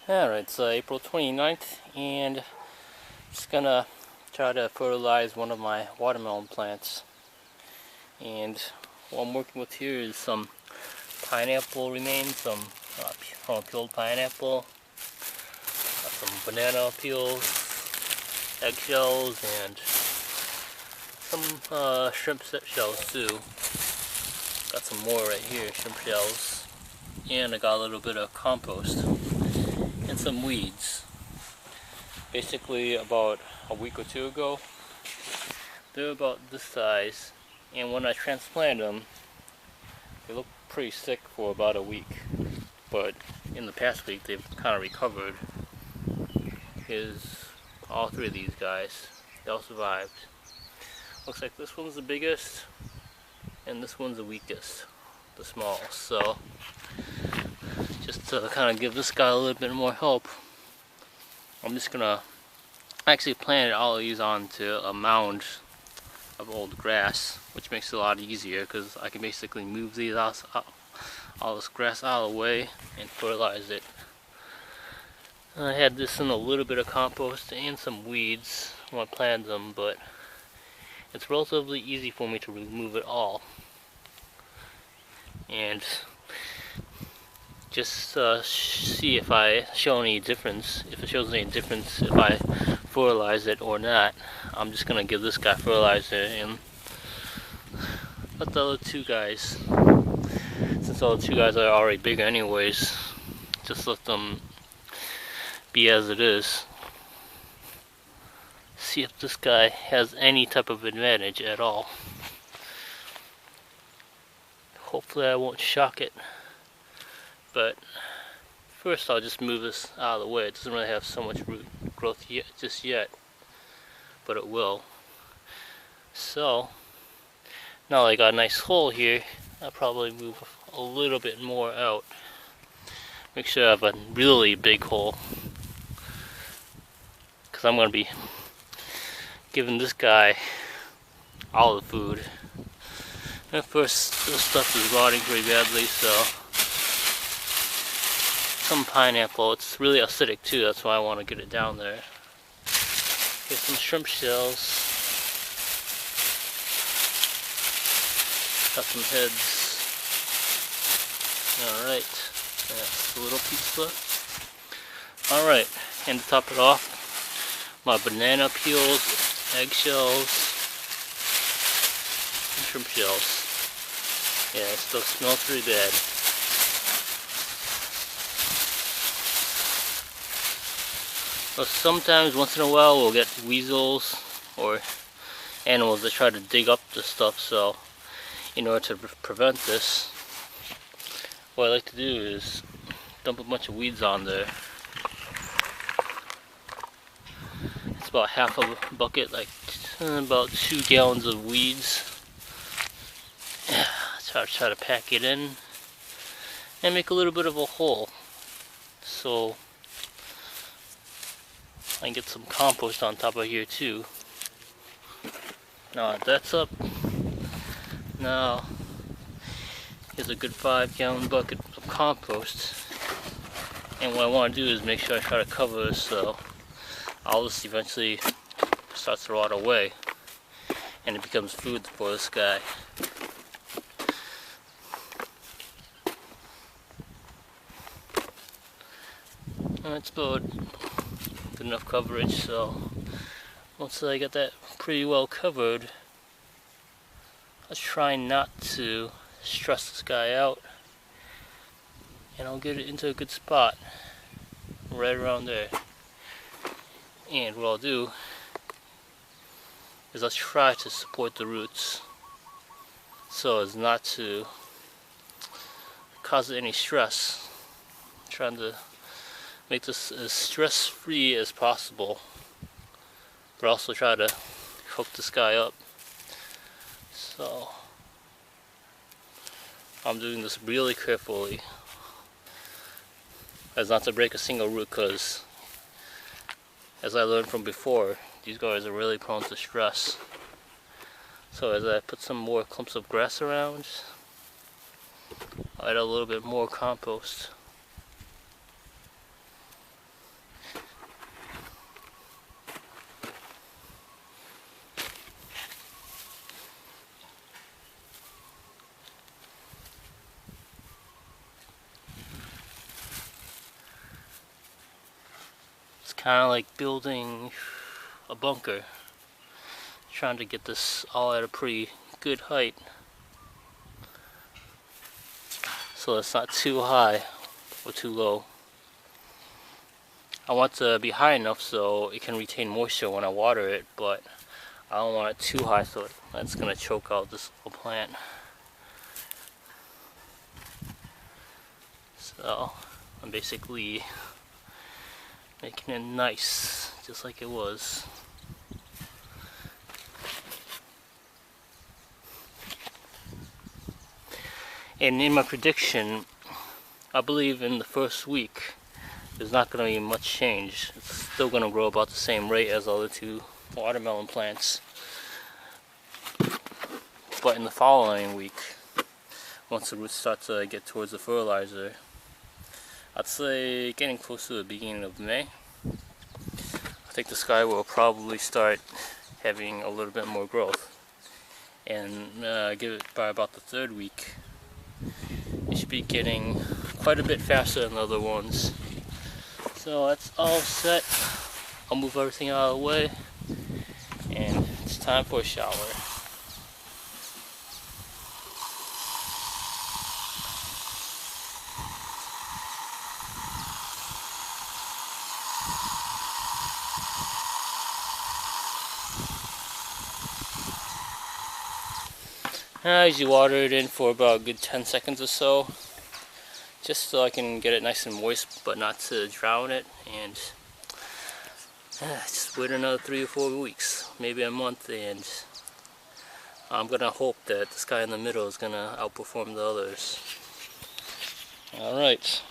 Alright, it's April 29th, and just gonna try to fertilize one of my watermelon plants. And what I'm working with here is some pineapple remains, some peeled pineapple, some banana peels, eggshells, and some shrimp shells too. Got some more right here, shrimp shells. And I got a little bit of compost and some weeds. Basically about a week or two ago, they're about this size, and when I transplanted them, they look pretty sick for about a week, but in the past week they've kind of recovered. Here's all three of these guys. They all survived. Looks like this one's the biggest and this one's the weakest, the smallest. So just to kind of give this guy a little bit more help, I'm just gonna actually planted all of these onto a mound of old grass, which makes it a lot easier because I can basically move these all this grass out of the way and fertilize it. I had this in a little bit of compost and some weeds when I planted them, but it's relatively easy for me to remove it all. And just see if I show any difference, if it shows any difference if I fertilize it or not. I'm just gonna give this guy fertilizer and let the other two guys, since all the two guys are already bigger anyways, just let them be as it is. See if this guy has any type of advantage at all. Hopefully I won't shock it. But first I'll just move this out of the way. It doesn't really have so much root growth just yet, but it will. So now that I got a nice hole here, I'll probably move a little bit more out. Make sure I have a really big hole, because I'm going to be giving this guy all the food. And at first this stuff is rotting pretty badly, so some pineapple, it's really acidic too, that's why I want to get it down there. Here's some shrimp shells. Got some heads. Alright, that's a little pizza. Alright, and to top it off, my banana peels, eggshells, and shrimp shells. Yeah, it still smells pretty bad. Well, sometimes, once in a while, we'll get weasels or animals that try to dig up the stuff, so in order to prevent this, what I like to do is dump a bunch of weeds on there. It's about half a bucket, like about 2 gallons of weeds. Try to pack it in and make a little bit of a hole, so I can get some compost on top of here too. Now that's up. Now here's a good 5-gallon bucket of compost, and what I want to do is make sure I try to cover this so all this eventually starts to rot away and it becomes food for this guy. It's about good enough coverage, so once I get that pretty well covered, I'll try not to stress this guy out, and I'll get it into a good spot right around there. And what I'll do is I'll try to support the roots so as not to cause any stress. I'm trying to make this as stress-free as possible, but also try to hook this guy up. So I'm doing this really carefully as not to break a single root, because as I learned from before, these guys are really prone to stress. So as I put some more clumps of grass around, I'll add a little bit more compost. kind of like building a bunker, trying to get this all at a pretty good height so it's not too high or too low. I want to be high enough so it can retain moisture when I water it, but I don't want it too high so that's going to choke out this little plant. So I'm basically making it nice, just like it was. And in my prediction, I believe in the first week there's not going to be much change. It's still going to grow about the same rate as the other two watermelon plants. But in the following week, once the roots start to get towards the fertilizer, I'd say getting close to the beginning of May, I think the sky will probably start having a little bit more growth. And give it by about the third week, it should be getting quite a bit faster than the other ones. So that's all set. I'll move everything out of the way, and it's time for a shower. I usually water it in for about a good 10 seconds or so, just so I can get it nice and moist but not to drown it, and just wait another 3 or 4 weeks, maybe a month, and I'm gonna hope that this guy in the middle is gonna outperform the others. Alright.